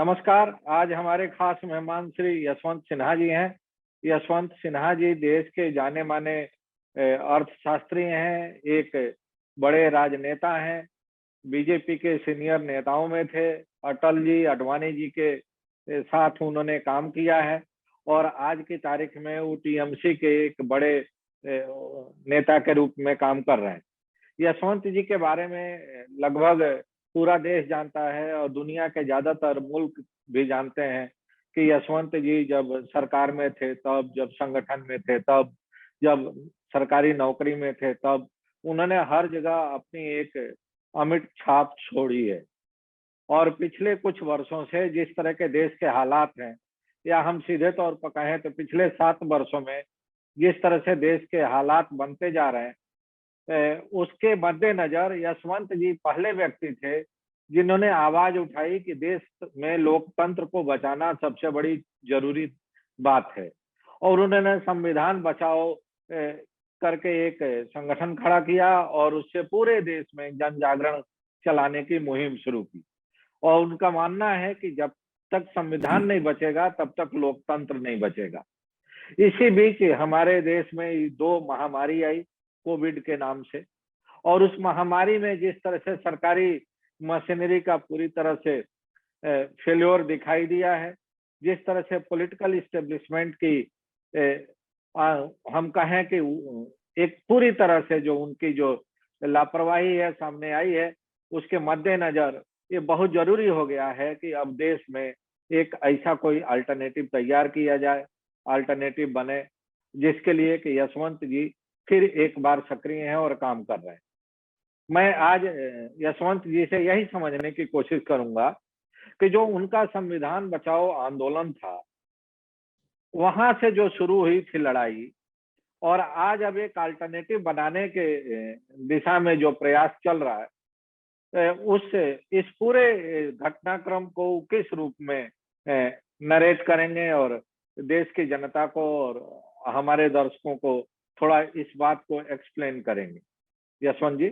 नमस्कार। आज हमारे खास मेहमान श्री यशवंत सिन्हा जी हैं। यशवंत सिन्हा जी देश के जाने माने अर्थशास्त्री हैं, एक बड़े राजनेता हैं। बीजेपी के सीनियर नेताओं में थे। अटल जी, आडवाणी जी के साथ उन्होंने काम किया है और आज की तारीख में वो टीएमसी के एक बड़े नेता के रूप में काम कर रहे हैं। यशवंत जी के बारे में लगभग पूरा देश जानता है और दुनिया के ज्यादातर मुल्क भी जानते हैं कि यशवंत जी जब सरकार में थे तब, जब संगठन में थे तब, जब सरकारी नौकरी में थे तब, उन्होंने हर जगह अपनी एक अमिट छाप छोड़ी है। और पिछले कुछ वर्षों से जिस तरह के देश के हालात हैं, या हम सीधे तौर पर कहें तो पिछले 7 वर्षों में जिस तरह से देश के हालात बनते जा रहे हैं, उसके मद्देनजर यशवंत जी पहले व्यक्ति थे जिन्होंने आवाज उठाई कि देश में लोकतंत्र को बचाना सबसे बड़ी जरूरी बात है। और उन्होंने संविधान बचाओ करके एक संगठन खड़ा किया और उससे पूरे देश में जन जागरण चलाने की मुहिम शुरू की। और उनका मानना है कि जब तक संविधान नहीं बचेगा तब तक लोकतंत्र नहीं बचेगा। इसी बीच हमारे देश में 2 महामारी आई कोविड के नाम से, और उस महामारी में जिस तरह से सरकारी मशीनरी का पूरी तरह से फेल्योर दिखाई दिया है, जिस तरह से पॉलिटिकल इस्टेब्लिशमेंट की हम कहें कि एक पूरी तरह से जो उनकी जो लापरवाही है सामने आई है, उसके मद्देनजर ये बहुत जरूरी हो गया है कि अब देश में एक ऐसा कोई अल्टरनेटिव तैयार किया जाए, अल्टरनेटिव बने, जिसके लिए कि यशवंत जी फिर एक बार सक्रिय हैं और काम कर रहे हैं। मैं आज यशवंत जी से यही समझने की कोशिश करूंगा कि जो उनका संविधान बचाओ आंदोलन था, वहां से जो शुरू हुई थी लड़ाई, और आज अब एक अल्टरनेटिव बनाने के दिशा में जो प्रयास चल रहा है, उस इस पूरे घटनाक्रम को किस रूप में नरेट करेंगे और देश की जनता को और हमारे दर्शकों को थोड़ा इस बात को एक्सप्लेन करेंगे। यशवंत जी।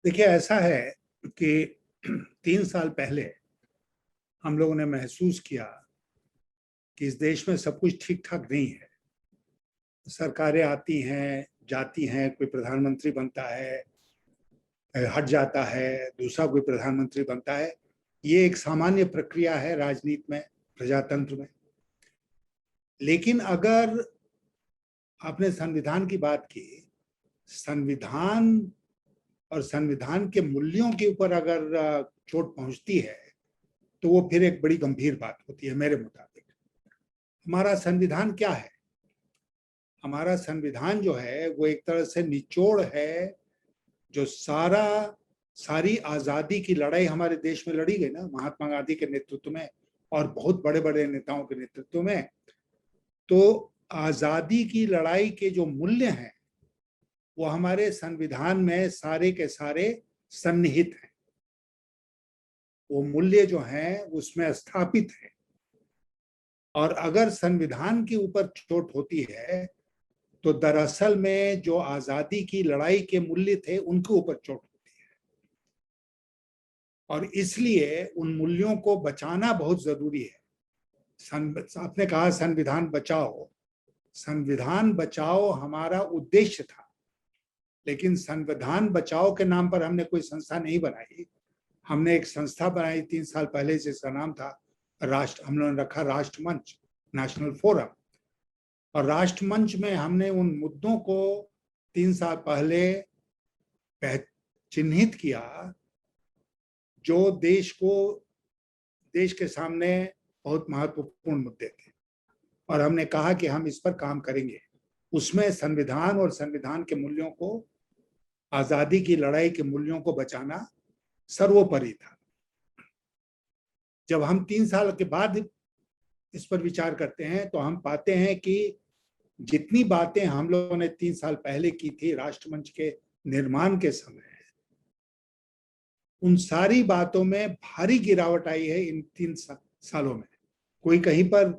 देखिए, ऐसा है कि 3 साल पहले हम लोगों ने महसूस किया कि इस देश में सब कुछ ठीक ठाक नहीं है। सरकारें आती हैं, जाती हैं, कोई प्रधानमंत्री बनता है, हट जाता है, दूसरा कोई प्रधानमंत्री बनता है। ये एक सामान्य प्रक्रिया है राजनीति में, प्रजातंत्र में। लेकिन अगर आपने संविधान की बात की, संविधान और संविधान के मूल्यों के ऊपर अगर चोट पहुंचती है तो वो फिर एक बड़ी गंभीर बात होती है मेरे मुताबिक। हमारा संविधान क्या है? हमारा संविधान जो है वो एक तरह से निचोड़ है जो सारी आजादी की लड़ाई हमारे देश में लड़ी गई ना, महात्मा गांधी के नेतृत्व में और बहुत बड़े बड़े नेताओं के नेतृत्व में। तो आजादी की लड़ाई के जो मूल्य हैं वो हमारे संविधान में सारे के सारे सन्निहित हैं। वो मूल्य जो हैं उसमें स्थापित है। और अगर संविधान के ऊपर चोट होती है तो दरअसल में जो आजादी की लड़ाई के मूल्य थे उनके ऊपर चोट होती है। और इसलिए उन मूल्यों को बचाना बहुत जरूरी है। आपने कहा संविधान बचाओ, संविधान बचाओ हमारा उद्देश्य था, लेकिन संविधान बचाओ के नाम पर हमने कोई संस्था नहीं बनाई। हमने एक संस्था बनाई 3 साल पहले, जिसका नाम था हम लोगों ने रखा राष्ट्रमंच, नेशनल फोरम। और राष्ट्रमंच में हमने उन मुद्दों को 3 साल पहले चिन्हित किया जो देश के सामने बहुत महत्वपूर्ण मुद्दे थे, और हमने कहा कि हम इस पर काम करेंगे। उसमें संविधान और संविधान के मूल्यों को, आजादी की लड़ाई के मूल्यों को बचाना सर्वोपरि था। जब हम 3 साल के बाद इस पर विचार करते हैं तो हम पाते हैं कि जितनी बातें हम लोगों ने 3 साल पहले की थी राष्ट्रमंच के निर्माण के समय, उन सारी बातों में भारी गिरावट आई है इन 3 सालों में। कोई कहीं पर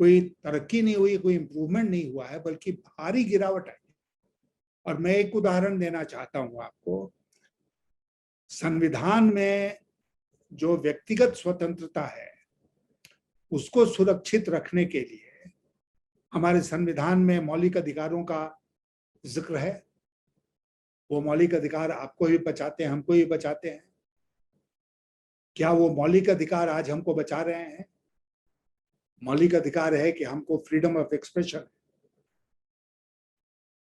कोई तरक्की नहीं हुई, कोई इंप्रूवमेंट नहीं हुआ है, बल्कि भारी गिरावट आई। और मैं एक उदाहरण देना चाहता हूं आपको। संविधान में जो व्यक्तिगत स्वतंत्रता है उसको सुरक्षित रखने के लिए हमारे संविधान में मौलिक अधिकारों का जिक्र है। वो मौलिक अधिकार आपको भी बचाते हैं, हमको भी बचाते हैं। क्या वो मौलिक अधिकार आज हमको बचा रहे हैं? मौलिक अधिकार है कि हमको फ्रीडम ऑफ एक्सप्रेशन,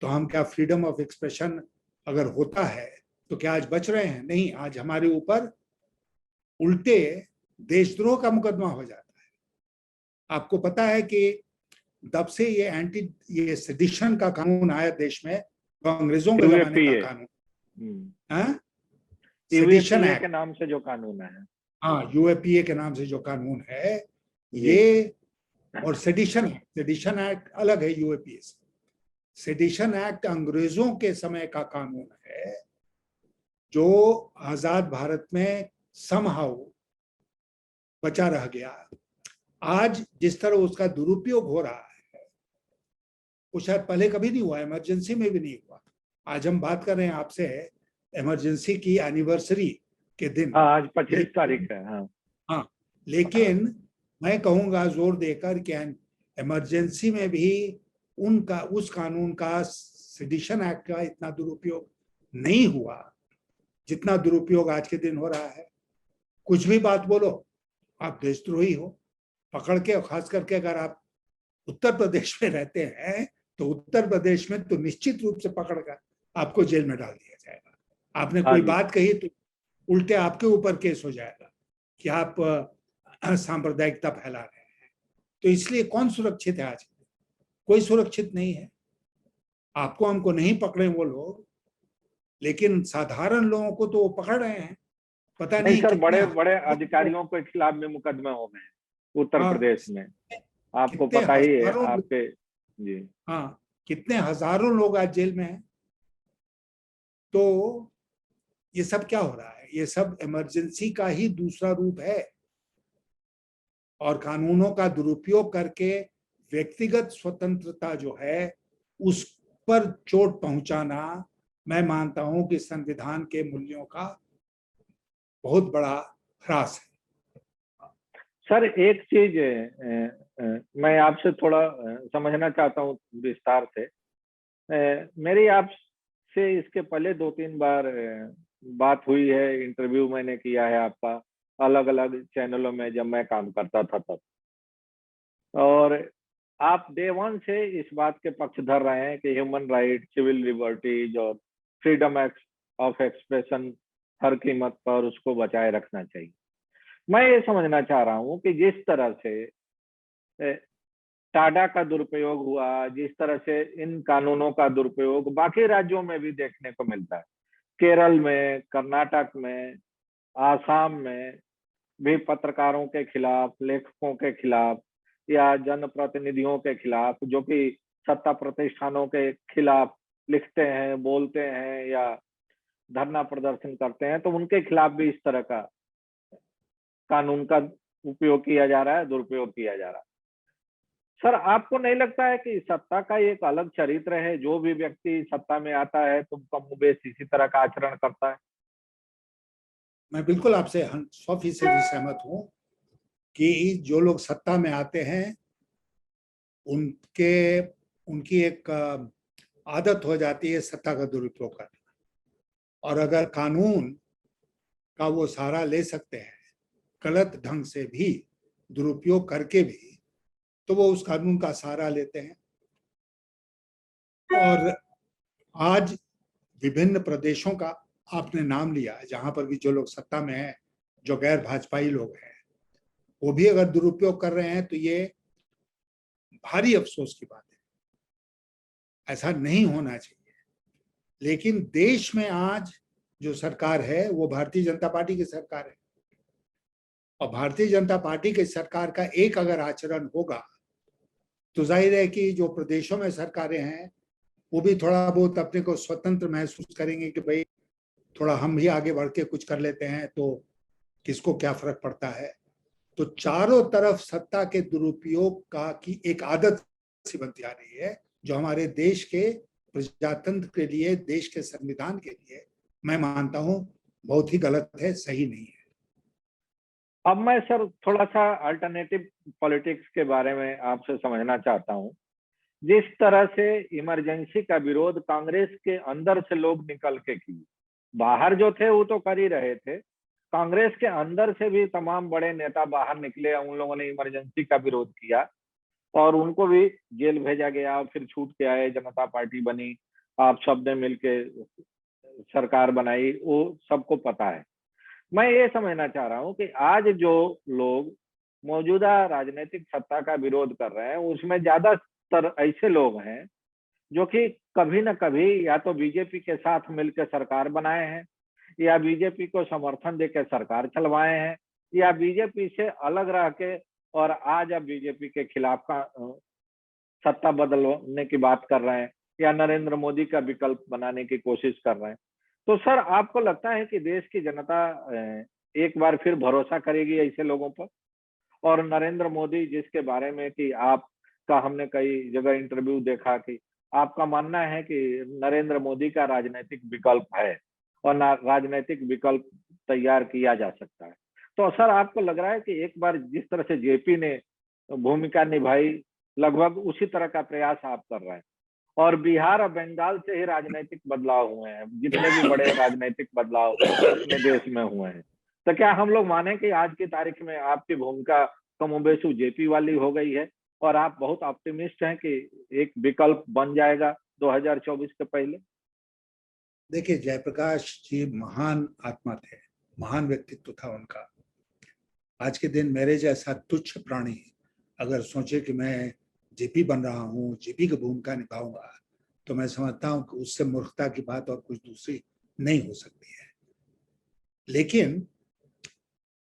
तो हम क्या फ्रीडम ऑफ एक्सप्रेशन अगर होता है तो क्या आज बच रहे हैं? नहीं, आज हमारे ऊपर उल्टे देशद्रोह का मुकदमा हो जाता है। आपको पता है कि तब से ये सेडिशन का कानून आया देश में, तो अंग्रेजों के जमाने का कानून, सेडिशन एक्ट के नाम से जो कानून है, हाँ, यूएपीए के नाम से जो कानून है ये, और सेडिशन एक्ट अलग है यूएपीए से। सेडिशन एक्ट अंग्रेजों के समय का कानून है जो आजाद भारत में समहाउ बचा रह गया। आज जिस तरह उसका दुरुपयोग हो रहा है वो शायद पहले कभी नहीं हुआ, इमरजेंसी में भी नहीं हुआ। आज हम बात कर रहे हैं आपसे इमरजेंसी की एनिवर्सरी के दिन, आज 25 तारीख है। हाँ, लेकिन मैं कहूंगा जोर देकर कि इमरजेंसी में भी उस कानून का, सेडिशन एक्ट का इतना दुरुपयोग नहीं हुआ जितना दुरुपयोग आज के दिन हो रहा है। कुछ भी बात बोलो, आप देशद्रोही हो पकड़ के। खास करके अगर आप उत्तर प्रदेश में रहते हैं तो उत्तर प्रदेश में तो निश्चित रूप से पकड़कर आपको जेल में डाल दिया जाएगा। आपने कोई बात कही तो उल्टे आपके ऊपर केस हो जाएगा कि आप सांप्रदायिकता फैला रहे हैं। तो इसलिए कौन सुरक्षित है आज? कोई सुरक्षित नहीं है। आपको हमको नहीं पकड़े वो लोग, लेकिन साधारण लोगों को तो वो पकड़ रहे हैं। पता नहीं सर, बड़े बड़े अधिकारियों के खिलाफ भी मुकदमे हो गए उत्तर प्रदेश में, आपको पता ही है आपके जी। हाँ, कितने हजारों लोग आज जेल में हैं। तो ये सब क्या हो रहा है? ये सब इमरजेंसी का ही दूसरा रूप है, और कानूनों का दुरुपयोग करके व्यक्तिगत स्वतंत्रता जो है उस पर चोट पहुंचाना, मैं मानता हूं कि संविधान के मूल्यों का बहुत बड़ा ह्रास है। सर, एक चीज मैं आपसे थोड़ा समझना चाहता हूं विस्तार से। मेरी आपसे इसके पहले 2-3 बार बात हुई है, इंटरव्यू मैंने किया है आपका अलग अलग चैनलों में जब मैं काम करता था तब, और आप डे वन से इस बात के पक्षधर रहे हैं कि ह्यूमन राइट, सिविल लिबर्टीज और फ्रीडम ऑफ एक्सप्रेशन हर कीमत पर उसको बचाए रखना चाहिए। मैं ये समझना चाह रहा हूँ कि जिस तरह से टाडा का दुरुपयोग हुआ, जिस तरह से इन कानूनों का दुरुपयोग बाकी राज्यों में भी देखने को मिलता है, केरल में, कर्नाटक में, आसाम में भी पत्रकारों के खिलाफ, लेखकों के खिलाफ या जनप्रतिनिधियों के खिलाफ जो कि सत्ता प्रतिष्ठानों के खिलाफ लिखते हैं, बोलते हैं या धरना प्रदर्शन करते हैं, तो उनके खिलाफ भी इस तरह का कानून का उपयोग किया जा रहा है, दुरुपयोग किया जा रहा है। सर, आपको नहीं लगता है कि सत्ता का एक अलग चरित्र है? जो भी व्यक्ति सत्ता में आता है तो कमोबेश इसी तरह का आचरण करता है। मैं बिल्कुल आपसे 100% सहमत हूं कि जो लोग सत्ता में आते हैं उनकी एक आदत हो जाती है सत्ता का दुरुपयोग करना, और अगर कानून का वो सहारा ले सकते हैं गलत ढंग से भी, दुरुपयोग करके भी, तो वो उस कानून का सहारा लेते हैं। और आज विभिन्न प्रदेशों का आपने नाम लिया, जहां पर भी जो लोग सत्ता में हैं, जो गैर भाजपाई लोग हैं, वो भी अगर दुरुपयोग कर रहे हैं तो ये भारी अफसोस की बात है। ऐसा नहीं होना चाहिए। लेकिन देश में आज जो सरकार है वो भारतीय जनता पार्टी की सरकार है, और भारतीय जनता पार्टी की सरकार का एक अगर आचरण होगा तो जाहिर है कि जो प्रदेशों में सरकारें हैं वो भी थोड़ा बहुत अपने को स्वतंत्र महसूस करेंगे कि भाई थोड़ा हम भी आगे बढ़ के कुछ कर लेते हैं तो किसको क्या फर्क पड़ता है। तो चारों तरफ सत्ता के दुरुपयोग का की एक आदत सी बनती आ रही है, जो हमारे देश के प्रजातंत्र के लिए, देश के संविधान के लिए मैं मानता हूं बहुत ही गलत है, सही नहीं है। अब मैं सर थोड़ा सा अल्टरनेटिव पॉलिटिक्स के बारे में आपसे समझना चाहता हूँ। जिस तरह से इमरजेंसी का विरोध कांग्रेस के अंदर से लोग निकल के किए, बाहर जो थे वो तो कर ही रहे थे, कांग्रेस के अंदर से भी तमाम बड़े नेता बाहर निकले, उन लोगों ने इमरजेंसी का विरोध किया और उनको भी जेल भेजा गया, फिर छूट के आए, जनता पार्टी बनी, आप सब ने मिलके सरकार बनाई, वो सबको पता है। मैं ये समझना चाह रहा हूँ कि आज जो लोग मौजूदा राजनीतिक सत्ता का विरोध कर रहे हैं उसमें ज्यादातर ऐसे लोग हैं जो कि कभी न कभी या तो बीजेपी के साथ मिलकर सरकार बनाए हैं, या बीजेपी को समर्थन देकर सरकार चलवाए हैं, या बीजेपी से अलग रह के और आज अब बीजेपी के खिलाफ का सत्ता बदलने की बात कर रहे हैं, या नरेंद्र मोदी का विकल्प बनाने की कोशिश कर रहे हैं। तो सर आपको लगता है कि देश की जनता एक बार फिर भरोसा करेगी ऐसे लोगों पर? और नरेंद्र मोदी जिसके बारे में कि आपका हमने कई जगह इंटरव्यू देखा कि आपका मानना है कि नरेंद्र मोदी का राजनीतिक विकल्प है और राजनीतिक विकल्प तैयार किया जा सकता है, तो सर आपको लग रहा है कि एक बार जिस तरह से जेपी ने भूमिका निभाई, लगभग उसी तरह का प्रयास आप कर रहे हैं? और बिहार और बंगाल से ही राजनीतिक बदलाव हुए हैं, जितने भी बड़े राजनीतिक बदलाव अपने देश में हुए हैं, तो क्या हम लोग माने कि आज की तारीख में आपकी भूमिका कमोबेशु जेपी वाली हो गई है और आप बहुत ऑप्टिमिस्ट हैं कि एक विकल्प बन जाएगा 2024 के पहले? देखिए, जयप्रकाश जी महान आत्मा थे, महान व्यक्तित्व था उनका। आज के दिन मेरे जैसा तुच्छ प्राणी अगर सोचे कि मैं जेपी बन रहा हूँ, जेपी की भूमिका निभाऊंगा, तो मैं समझता हूँ कि उससे मूर्खता की बात और कुछ दूसरी नहीं हो सकती है। लेकिन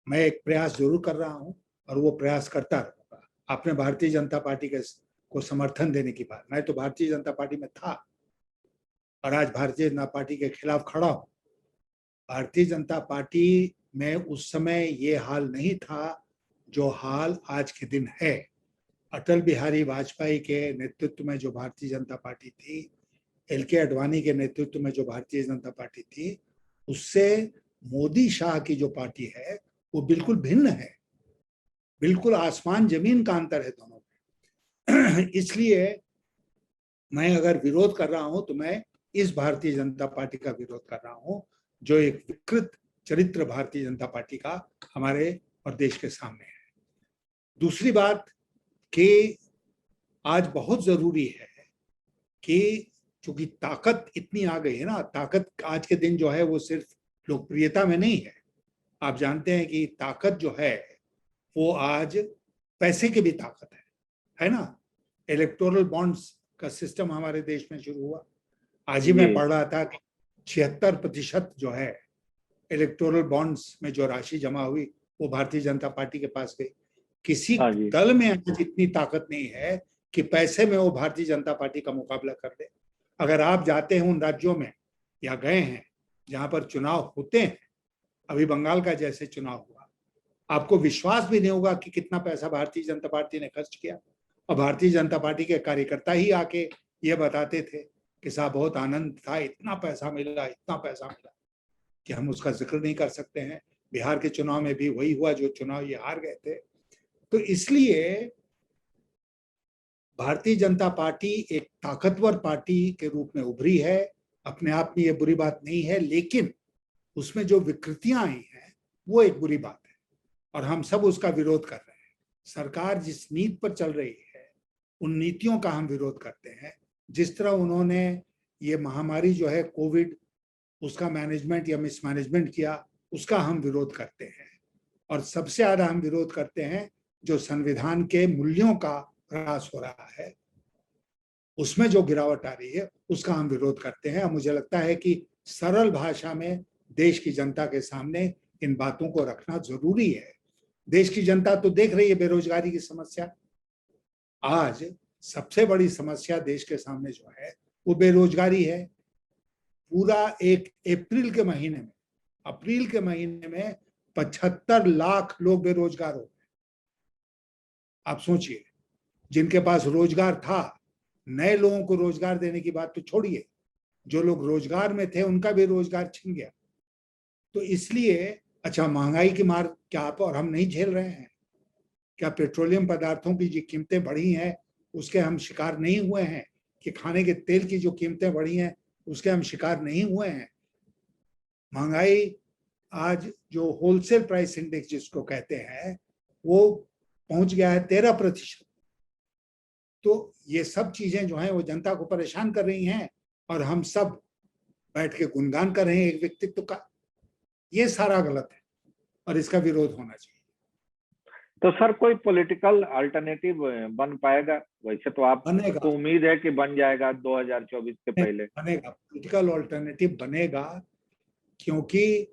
मैं एक प्रयास जरूर कर रहा हूँ और वो प्रयास करता रहूंगा। आपने भारतीय जनता पार्टी को समर्थन देने की बात, मैं तो भारतीय जनता पार्टी में था और आज भारतीय जनता पार्टी के खिलाफ खड़ा हूँ। भारतीय जनता पार्टी में उस समय ये हाल नहीं था जो हाल आज के दिन है। अटल बिहारी वाजपेयी के नेतृत्व में जो भारतीय जनता पार्टी थी, एल.के. आडवाणी के नेतृत्व में जो भारतीय जनता पार्टी थी, उससे मोदी शाह की जो पार्टी है वो बिल्कुल भिन्न है, बिल्कुल आसमान जमीन का अंतर है दोनों में। इसलिए मैं अगर विरोध कर रहा हूं तो मैं इस भारतीय जनता पार्टी का विरोध कर रहा हूं जो एक विकृत चरित्र भारतीय जनता पार्टी का हमारे और देश के सामने है। दूसरी बात कि आज बहुत जरूरी है कि चूंकि ताकत इतनी आ गई है ना, ताकत आज के दिन जो है वो सिर्फ लोकप्रियता में नहीं है। आप जानते हैं कि ताकत जो है वो आज पैसे की भी ताकत है ना। इलेक्टोरल बॉन्ड्स का सिस्टम हमारे देश में शुरू हुआ। आज ही मैं पढ़ रहा था कि 76% जो है इलेक्टोरल बॉन्ड्स में जो राशि जमा हुई वो भारतीय जनता पार्टी के पास गई। किसी दल में आज इतनी ताकत नहीं है कि पैसे में वो भारतीय जनता पार्टी का मुकाबला कर दे। अगर आप जाते हैं उन राज्यों में या गए हैं जहां पर चुनाव होते हैं, अभी बंगाल का जैसे चुनाव हुआ, आपको विश्वास भी नहीं होगा कि कितना पैसा भारतीय जनता पार्टी ने खर्च किया। और भारतीय जनता पार्टी के कार्यकर्ता ही आके ये बताते थे कि साहब बहुत आनंद था, इतना पैसा मिला, इतना पैसा मिला कि हम उसका जिक्र नहीं कर सकते हैं। बिहार के चुनाव में भी वही हुआ जो चुनाव ये हार गए थे। तो इसलिए भारतीय जनता पार्टी एक ताकतवर पार्टी के रूप में उभरी है, अपने आप में ये बुरी बात नहीं है, लेकिन उसमें जो विकृतियां आई हैं वो एक बुरी बात है और हम सब उसका विरोध कर रहे हैं। सरकार जिस नीति पर चल रही है उन नीतियों का हम विरोध करते हैं। जिस तरह उन्होंने ये महामारी जो है कोविड, उसका मैनेजमेंट या मिसमैनेजमेंट किया, उसका हम विरोध करते हैं। और सबसे ज्यादा हम विरोध करते हैं जो संविधान के मूल्यों का ह्रास हो रहा है, उसमें जो गिरावट आ रही है उसका हम विरोध करते हैं। और मुझे लगता है कि सरल भाषा में देश की जनता के सामने इन बातों को रखना जरूरी है। देश की जनता तो देख रही है बेरोजगारी की समस्या। आज सबसे बड़ी समस्या देश के सामने जो है वो बेरोजगारी है। पूरा एक अप्रैल के महीने में 75 लाख लोग बेरोजगार हो गए। आप सोचिए, जिनके पास रोजगार था, नए लोगों को रोजगार देने की बात तो छोड़िए, जो लोग रोजगार में थे उनका भी रोजगार छिन गया। तो इसलिए अच्छा, महंगाई की मार क्या आप और हम नहीं झेल रहे हैं? क्या पेट्रोलियम पदार्थों की जो कीमतें बढ़ी हैं उसके हम शिकार नहीं हुए हैं? कि खाने के तेल की जो कीमतें बढ़ी हैं उसके हम शिकार नहीं हुए हैं? महंगाई आज जो होलसेल प्राइस इंडेक्स जिसको कहते हैं वो पहुंच गया है 13%। तो ये सब चीजें जो हैं वो जनता को परेशान कर रही हैं और हम सब बैठ के गुणगान कर रहे हैं एक व्यक्तित्व का। ये सारा गलत है और इसका विरोध होना चाहिए। तो सर कोई पॉलिटिकल अल्टरनेटिव बन पाएगा? वैसे तो आप बनेगा, को उम्मीद है कि बन जाएगा 2024 के पहले। बनेगा, पॉलिटिकल ऑल्टरनेटिव बनेगा। क्योंकि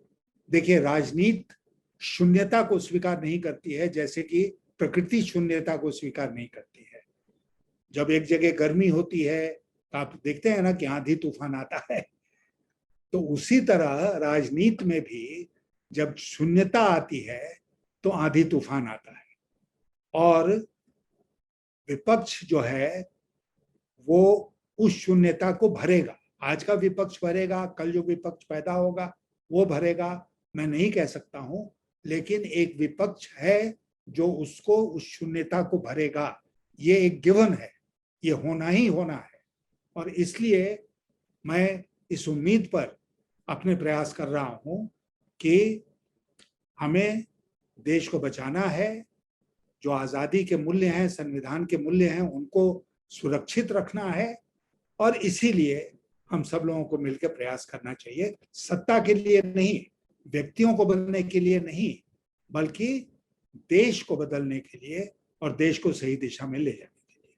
देखिए, राजनीति शून्यता को स्वीकार नहीं करती है जैसे कि प्रकृति शून्यता को स्वीकार नहीं करती है। जब एक जगह गर्मी होती है तो आप देखते हैं ना कि आंधी तूफान आता है, तो उसी तरह राजनीति में भी जब शून्यता आती है तो आंधी तूफान आता है। और विपक्ष जो है वो उस शून्यता को भरेगा। आज का विपक्ष भरेगा, कल जो विपक्ष पैदा होगा वो भरेगा, मैं नहीं कह सकता हूं, लेकिन एक विपक्ष है जो उसको उस शून्यता को भरेगा। ये एक गिवन है, ये होना ही होना है। और इसलिए मैं इस उम्मीद पर अपने प्रयास कर रहा हूं कि हमें देश को बचाना है। जो आजादी के मूल्य हैं, संविधान के मूल्य हैं, उनको सुरक्षित रखना है। और इसीलिए हम सब लोगों को मिलकर प्रयास करना चाहिए, सत्ता के लिए नहीं, व्यक्तियों को बदलने के लिए नहीं, बल्कि देश को बदलने के लिए और देश को सही दिशा में ले जाने के लिए।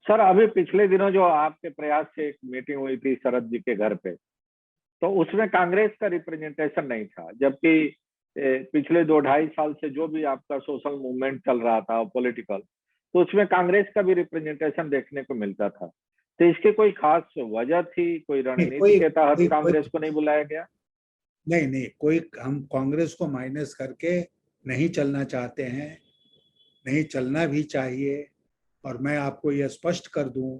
सर अभी पिछले दिनों जो आपके प्रयास से एक मीटिंग हुई थी शरद जी के घर पे, तो उसमें कांग्रेस का रिप्रेजेंटेशन नहीं था, जबकि पिछले 2-2.5 साल से जो भी आपका सोशल मूवमेंट चल रहा था पॉलिटिकल, तो उसमें कांग्रेस का भी रिप्रेजेंटेशन देखने को मिलता था। तो इसकी कोई खास वजह थी? कोई नहीं, रणनीति के तहत कोई कांग्रेस को नहीं बुलाया गया? नहीं, नहीं, कोई हम कांग्रेस को माइनस करके नहीं चलना चाहते हैं, नहीं चलना भी चाहिए। और मैं आपको यह स्पष्ट कर दूं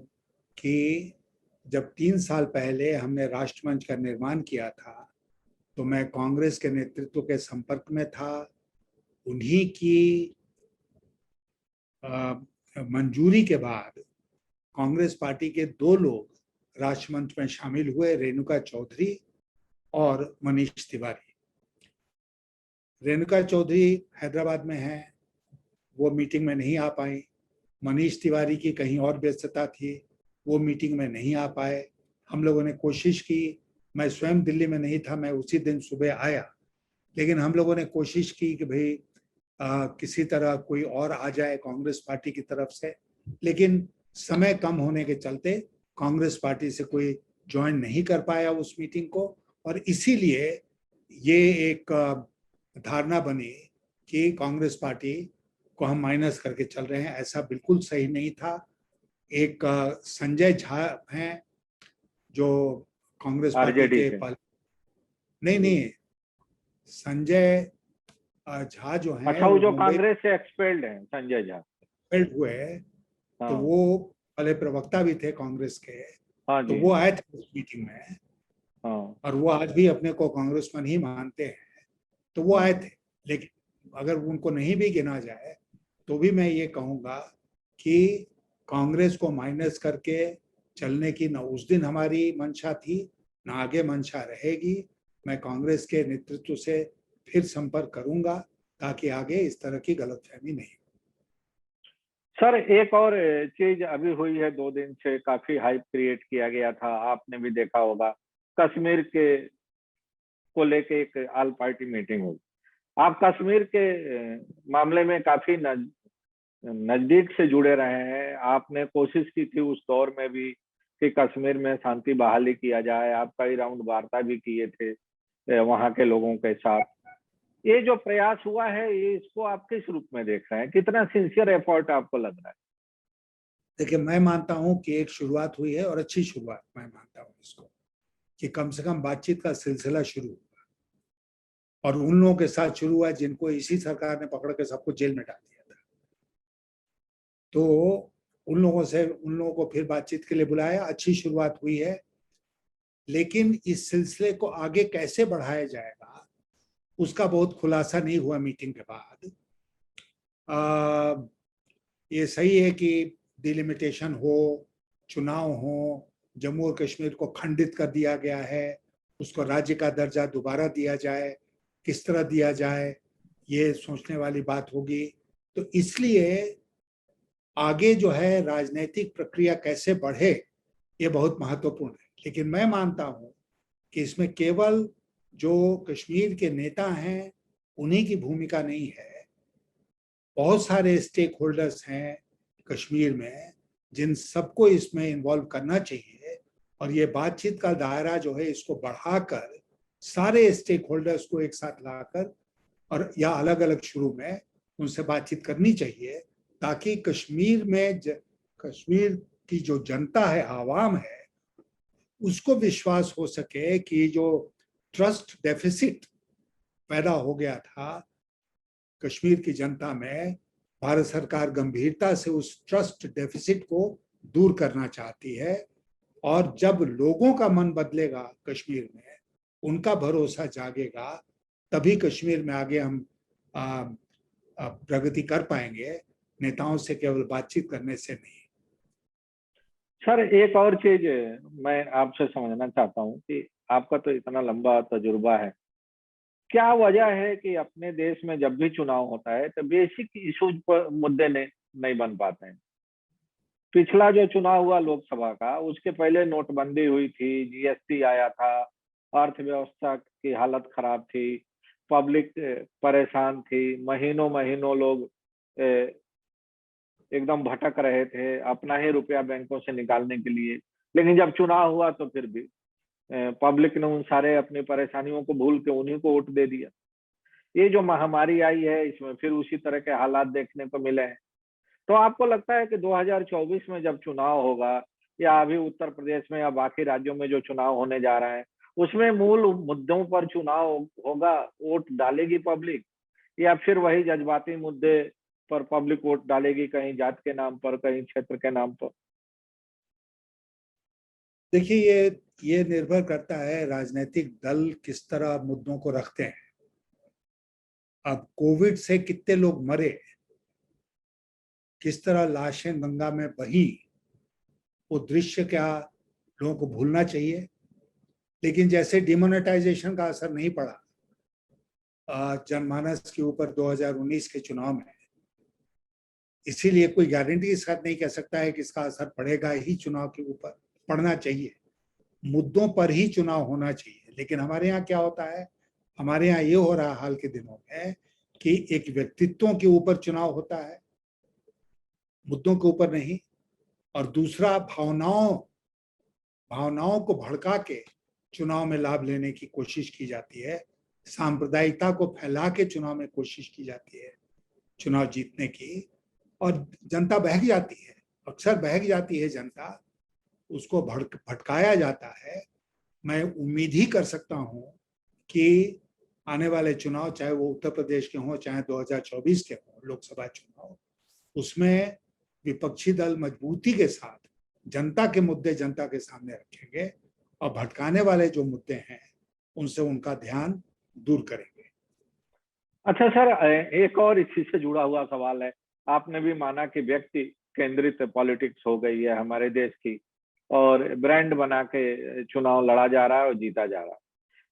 कि जब 3 साल पहले हमने राष्ट्रमंच का निर्माण किया था तो मैं कांग्रेस के नेतृत्व के संपर्क में था। उन्हीं की मंजूरी के बाद कांग्रेस पार्टी के 2 लोग राष्ट्रमंच में शामिल हुए, रेणुका चौधरी और मनीष तिवारी। रेणुका चौधरी हैदराबाद में हैं, वो मीटिंग में नहीं आ पाई। मनीष तिवारी की कहीं और व्यस्तता थी, वो मीटिंग में नहीं आ पाए। हम लोगों ने कोशिश की, मैं स्वयं दिल्ली में नहीं था, मैं उसी दिन सुबह आया, लेकिन हम लोगों ने कोशिश की कि भाई किसी तरह कोई और आ जाए कांग्रेस पार्टी की तरफ से, लेकिन समय कम होने के चलते कांग्रेस पार्टी से कोई ज्वाइन नहीं कर पाया उस मीटिंग को। और इसीलिए ये एक धारणा बनी कि कांग्रेस पार्टी को हम माइनस करके चल रहे हैं। ऐसा बिल्कुल सही नहीं था। एक संजय झा हैं जो कांग्रेस पार्टी आरजेडी के से? नहीं, नहीं, संजय झा जो हैं अच्छा, वो वो जो मुंबई कांग्रेस से एक्सपेल्ड है, संजय झा? एक्सपेल्ड हुए, तो हाँ। वो पहले प्रवक्ता भी थे कांग्रेस के। हाँ तो जी। वो आए थे उस मीटिंग में हाँ। और वो आज भी अपने को कांग्रेसमैन ही मानते हैं। तो वो आए हाँ। थे, लेकिन अगर उनको नहीं भी गिना जाए तो भी मैं ये कहूँगा कि कांग्रेस को माइनस करके चलने की न उस दिन हमारी मंशा थी, न आगे मंशा रहेगी। मैं कांग्रेस के नेतृत्व से फिर संपर्क करूंगा ताकि आगे इस तरह की गलतफहमी नहीं। सर एक और चीज अभी हुई है, 2 दिन से काफी हाइप क्रिएट किया गया था, आपने भी देखा होगा। कश्मीर के को लेके एक ऑल पार्टी मीटिंग हुई। आप कश्मीर के मामले में काफी नजदीक से जुड़े रहे हैं। आपने कोशिश की थी उस दौर में भी कि कश्मीर में शांति बहाली किया जाए। आप कई राउंड वार्ता भी किए थे वहां के लोगों के साथ। ये जो प्रयास हुआ है, ये इसको आप किस रूप में देख रहे हैं? कितना सिंसियर एफर्ट आपको लग रहा है? देखिए, मैं मानता हूं कि एक शुरुआत हुई है और अच्छी शुरुआत मैं मानता हूं इसको, कि कम से कम बातचीत का सिलसिला शुरू हुआ और उन लोगों के साथ शुरू हुआ जिनको इसी सरकार ने पकड़ के सबको जेल में डाल दिया था। तो उन लोगों को फिर बातचीत के लिए बुलाया, अच्छी शुरुआत हुई है। लेकिन इस सिलसिले को आगे कैसे बढ़ाया जाएगा, उसका बहुत खुलासा नहीं हुआ मीटिंग के बाद। ये सही है कि डिलिमिटेशन हो, चुनाव हो, जम्मू और कश्मीर को खंडित कर दिया गया है, उसको राज्य का दर्जा दोबारा दिया जाए, किस तरह दिया जाए, ये सोचने वाली बात होगी। तो इसलिए आगे जो है राजनीतिक प्रक्रिया कैसे बढ़े, ये बहुत महत्वपूर्ण है। लेकिन मैं मानता हूं कि इसमें केवल जो कश्मीर के नेता हैं उन्हीं की भूमिका नहीं है, बहुत सारे स्टेक होल्डर्स हैं कश्मीर में जिन सबको इसमें इन्वॉल्व करना चाहिए। और ये बातचीत का दायरा जो है इसको बढ़ाकर सारे स्टेक होल्डर्स को एक साथ लाकर, और या अलग अलग शुरू में उनसे बातचीत करनी चाहिए, ताकि कश्मीर में कश्मीर की जो जनता है, आवाम है, उसको विश्वास हो सके कि जो ट्रस्ट डेफिसिट पैदा हो गया था कश्मीर की जनता में, भारत सरकार गंभीरता से उस ट्रस्ट डेफिसिट को दूर करना चाहती है। और जब लोगों का मन बदलेगा कश्मीर में, उनका भरोसा जागेगा, तभी कश्मीर में आगे हम प्रगति कर पाएंगे, नेताओं से केवल बातचीत करने से नहीं। सर एक और चीज मैं आपसे समझना चाहता हूँ कि आपका तो इतना लंबा तजुर्बा है, क्या वजह है कि अपने देश में जब भी चुनाव होता है तो बेसिक इश्यूज पर मुद्दे नहीं बन पाते हैं। पिछला जो चुनाव हुआ लोकसभा का, उसके पहले नोटबंदी हुई थी, जीएसटी आया था, अर्थव्यवस्था की हालत खराब थी, पब्लिक परेशान थी, महीनों महीनों लोग एकदम भटक रहे थे अपना ही रुपया बैंकों से निकालने के लिए। लेकिन जब चुनाव हुआ तो फिर भी पब्लिक ने उन सारे अपनी परेशानियों को भूल के उन्हीं को वोट दे दिया। ये जो महामारी आई है, इसमें फिर उसी तरह के हालात देखने को मिले हैं। तो आपको लगता है कि 2024 में जब चुनाव होगा, या अभी उत्तर प्रदेश में या बाकी राज्यों में जो चुनाव होने जा रहा है, उसमें मूल मुद्दों पर चुनाव होगा, वोट डालेगी पब्लिक, या फिर वही जज्बाती मुद्दे पर पब्लिक वोट डालेगी, कहीं जात के नाम पर, कहीं क्षेत्र के नाम पर? देखिए, ये निर्भर करता है राजनीतिक दल किस तरह मुद्दों को रखते हैं। अब कोविड से कितने लोग मरे, किस तरह लाशें गंगा में बही, वो दृश्य क्या लोगों को भूलना चाहिए। लेकिन जैसे डिमोनेटाइजेशन का असर नहीं पड़ा जनमानस के ऊपर 2019 के चुनाव में, इसीलिए कोई गारंटी इस बात नहीं कह सकता है कि इसका असर पड़ेगा ही चुनाव के ऊपर। पड़ना चाहिए, मुद्दों पर ही चुनाव होना चाहिए। लेकिन हमारे यहाँ क्या होता है, हमारे यहाँ ये हो रहा हाल के दिनों में कि एक व्यक्तित्वों के ऊपर चुनाव होता है, मुद्दों के ऊपर नहीं। और दूसरा, भावनाओं को भड़का के चुनाव में लाभ लेने की कोशिश की जाती है, सांप्रदायिकता को फैला के चुनाव में कोशिश की जाती है चुनाव जीतने की, और जनता बहक जाती है, अक्सर बहक जाती है जनता, उसको भटकाया जाता है। मैं उम्मीद ही कर सकता हूं कि आने वाले चुनाव, चाहे वो उत्तर प्रदेश के हों चाहे 2024 के हों लोकसभा चुनाव, उसमें विपक्षी दल मजबूती के साथ जनता के मुद्दे जनता के सामने रखेंगे, और भटकाने वाले जो मुद्दे हैं उनसे उनका ध्यान दूर करेंगे। अच्छा सर, एक और इसी से जुड़ा हुआ सवाल है। आपने भी माना कि व्यक्ति केंद्रित पॉलिटिक्स हो गई है हमारे देश की, और ब्रांड बना के चुनाव लड़ा जा रहा है और जीता जा रहा है।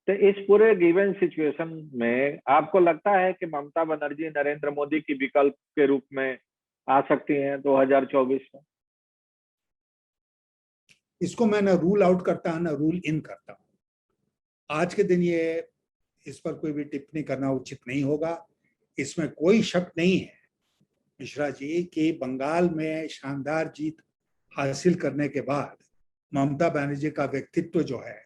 तो इस पूरे गिवन सिचुएशन में आपको लगता है कि ममता बनर्जी नरेंद्र मोदी की विकल्प के रूप में आ सकती हैं 2024 में? इसको मैं ना रूल आउट करता हूं ना रूल इन करता हूं। आज के दिन ये इस पर कोई भी टिप्पणी करना उचित नहीं होगा। इसमें कोई शक नहीं है मिश्रा जी कि बंगाल में शानदार जीत हासिल करने के बाद ममता बनर्जी का व्यक्तित्व जो है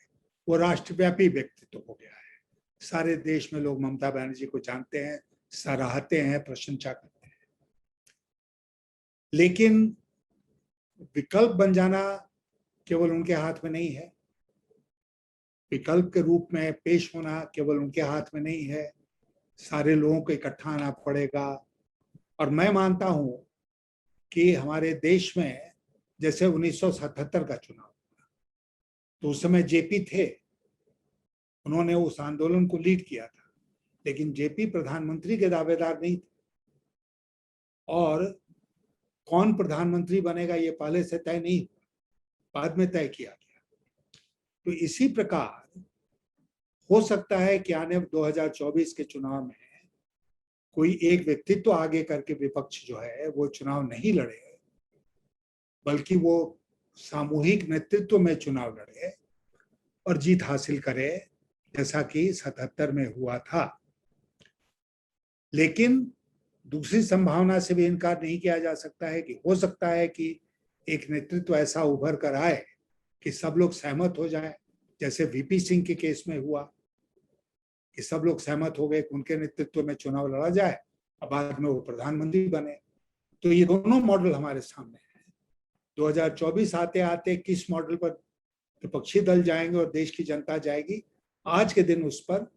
वो राष्ट्रव्यापी व्यक्तित्व हो गया है। सारे देश में लोग ममता बनर्जी को जानते हैं, सराहते हैं, प्रशंसा करते हैं। लेकिन विकल्प बन जाना केवल उनके हाथ में नहीं है, विकल्प के रूप में पेश होना केवल उनके हाथ में नहीं है, सारे लोगों को इकट्ठा आना पड़ेगा। और मैं मानता हूं कि हमारे देश में जैसे 1977 का चुनाव, तो उस समय जेपी थे, उन्होंने उस आंदोलन को लीड किया था। लेकिन जेपी प्रधानमंत्री के दावेदार नहीं थे, और कौन प्रधानमंत्री बनेगा ये पहले से तय नहीं हुआ, बाद में तय किया गया। तो इसी प्रकार हो सकता है कि आने 2024 के चुनाव में कोई एक व्यक्तित्व आगे करके विपक्ष जो है वो चुनाव नहीं लड़े, बल्कि वो सामूहिक नेतृत्व में चुनाव लड़े और जीत हासिल करे, जैसा कि 77 में हुआ था। लेकिन दूसरी संभावना से भी इनकार नहीं किया जा सकता है कि हो सकता है कि एक नेतृत्व ऐसा उभर कर आए कि सब लोग सहमत हो जाएं, जैसे वीपी सिंह के केस में हुआ कि सब लोग सहमत हो गए कि उनके नेतृत्व में चुनाव लड़ा जाए और बाद में वो प्रधानमंत्री बने। तो ये दोनों मॉडल हमारे सामने हैं। 2024 आते आते किस मॉडल पर विपक्षी दल जाएंगे और देश की जनता जाएगी, आज के दिन उस पर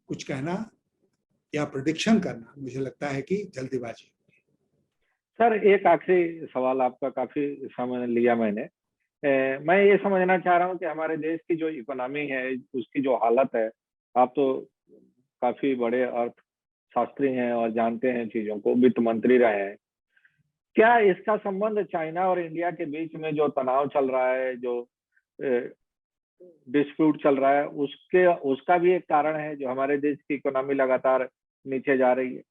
कुछ कहना या प्रेडिक्शन करना मुझे लगता है कि जल्दीबाजी। सर, एक आखिरी सवाल आपका, काफी समय लिया मैंने। मैं ये समझना चाह रहा हूँ कि हमारे देश की जो इकोनॉमी है, उसकी जो हालत है, आप तो काफी बड़े अर्थशास्त्री हैं और जानते हैं चीजों को, वित्त मंत्री रहे हैं। क्या इसका संबंध चाइना और इंडिया के बीच में जो तनाव चल रहा है, जो डिस्प्यूट चल रहा है, उसका भी एक कारण है जो हमारे देश की इकोनॉमी लगातार नीचे जा रही है?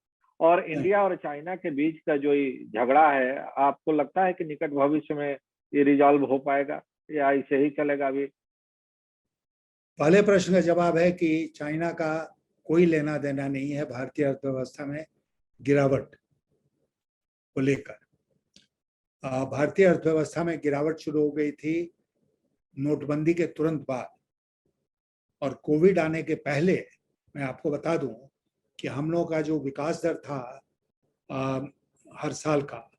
और इंडिया और चाइना के बीच का जो झगड़ा है, आपको लगता है कि निकट भविष्य में ये रिजॉल्व हो पाएगा या ऐसे ही चलेगा? अभी पहले प्रश्न का जवाब है कि चाइना का कोई लेना देना नहीं है भारतीय अर्थव्यवस्था में गिरावट को लेकर। भारतीय अर्थव्यवस्था में गिरावट शुरू हो गई थी नोटबंदी के तुरंत बाद, और कोविड आने के पहले मैं आपको बता दूं कि हम लोगों का जो विकास दर था हर साल का,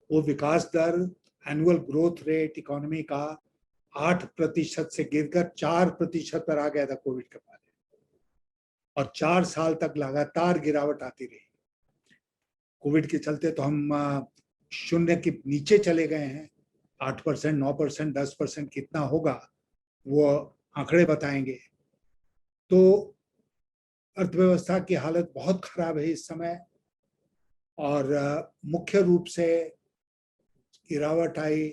वो विकास दर, एनुअल ग्रोथ रेट इकोनॉमी का 8% से गिरकर 4% पर आ गया था कोविड के बाद, और 4 साल तक लगातार गिरावट आती रही। कोविड के चलते तो हम शून्य के नीचे चले गए हैं। 8%, 9%, 10% कितना होगा वो आंकड़े बताएंगे। तो अर्थव्यवस्था की हालत बहुत खराब है इस समय, और मुख्य रूप से गिरावट आई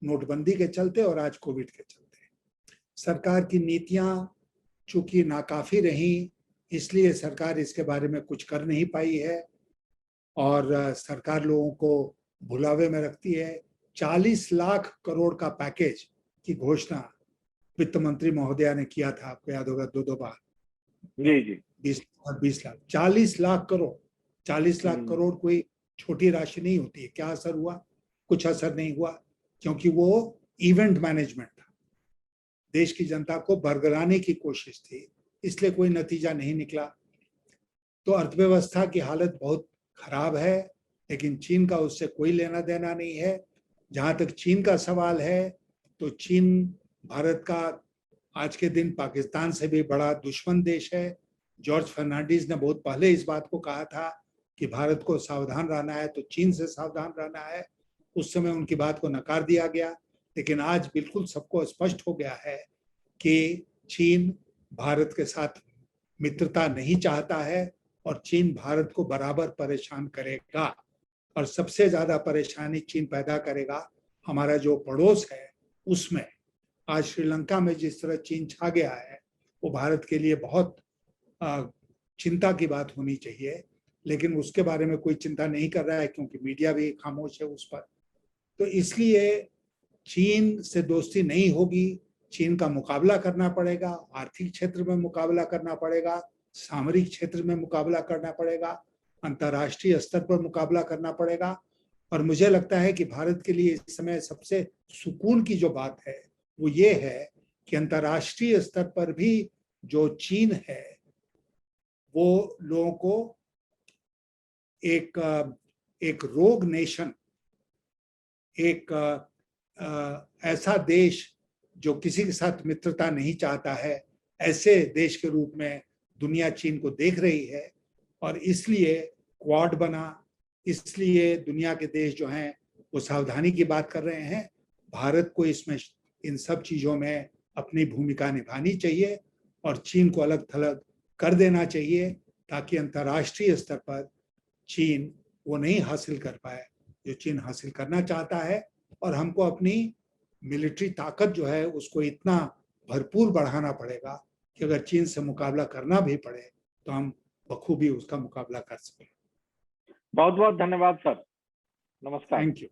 नोटबंदी के चलते और आज कोविड के चलते। सरकार की नीतियां चूंकि नाकाफी रही, इसलिए सरकार इसके बारे में कुछ कर नहीं पाई है, और सरकार लोगों को भुलावे में रखती है। 40 लाख करोड़ का पैकेज की घोषणा वित्त मंत्री महोदया ने किया था, आपको याद होगा, दो बार। जी जी। 20 लाख 40 लाख करोड़ 40 लाख करोड़ कोई छोटी राशि नहीं होती है। क्या असर हुआ? कुछ असर नहीं हुआ, क्योंकि वो इवेंट मैनेजमेंट था, देश की जनता को बरगलाने की कोशिश थी, इसलिए कोई नतीजा नहीं निकला। तो अर्थव्यवस्था की हालत बहुत खराब है, लेकिन चीन का उससे कोई लेना देना नहीं है। जहां तक चीन का सवाल है, तो चीन भारत का आज के दिन पाकिस्तान से भी बड़ा दुश्मन देश है। जॉर्ज फर्नांडिस ने बहुत पहले इस बात को कहा था कि भारत को सावधान रहना है तो चीन से सावधान रहना है। उस समय उनकी बात को नकार दिया गया, लेकिन आज बिल्कुल सबको स्पष्ट हो गया है कि चीन भारत के साथ मित्रता नहीं चाहता है, और चीन भारत को बराबर परेशान करेगा, और सबसे ज्यादा परेशानी चीन पैदा करेगा हमारा जो पड़ोस है उसमें। आज श्रीलंका में जिस तरह चीन छा गया है, वो भारत के लिए बहुत चिंता की बात होनी चाहिए, लेकिन उसके बारे में कोई चिंता नहीं कर रहा है, क्योंकि मीडिया भी खामोश है उस पर। तो इसलिए चीन से दोस्ती नहीं होगी, चीन का मुकाबला करना पड़ेगा, आर्थिक क्षेत्र में मुकाबला करना पड़ेगा, सामरिक क्षेत्र में मुकाबला करना पड़ेगा, अंतर्राष्ट्रीय स्तर पर मुकाबला करना पड़ेगा। और मुझे लगता है कि भारत के लिए इस समय सबसे सुकून की जो बात है वो ये है कि अंतर्राष्ट्रीय स्तर पर भी जो चीन है वो लोगों को एक रोग नेशन, एक ऐसा देश जो किसी के साथ मित्रता नहीं चाहता है, ऐसे देश के रूप में दुनिया चीन को देख रही है। और इसलिए क्वाड बना, इसलिए दुनिया के देश जो हैं वो सावधानी की बात कर रहे हैं। भारत को इसमें इन सब चीजों में अपनी भूमिका निभानी चाहिए, और चीन को अलग थलग कर देना चाहिए, ताकि अंतर्राष्ट्रीय स्तर पर चीन वो नहीं हासिल कर पाए जो चीन हासिल करना चाहता है। और हमको अपनी मिलिट्री ताकत जो है उसको इतना भरपूर बढ़ाना पड़ेगा कि अगर चीन से मुकाबला करना भी पड़े तो हम बखूबी उसका मुकाबला कर सकें। बहुत बहुत धन्यवाद सर, नमस्कार। Thank you.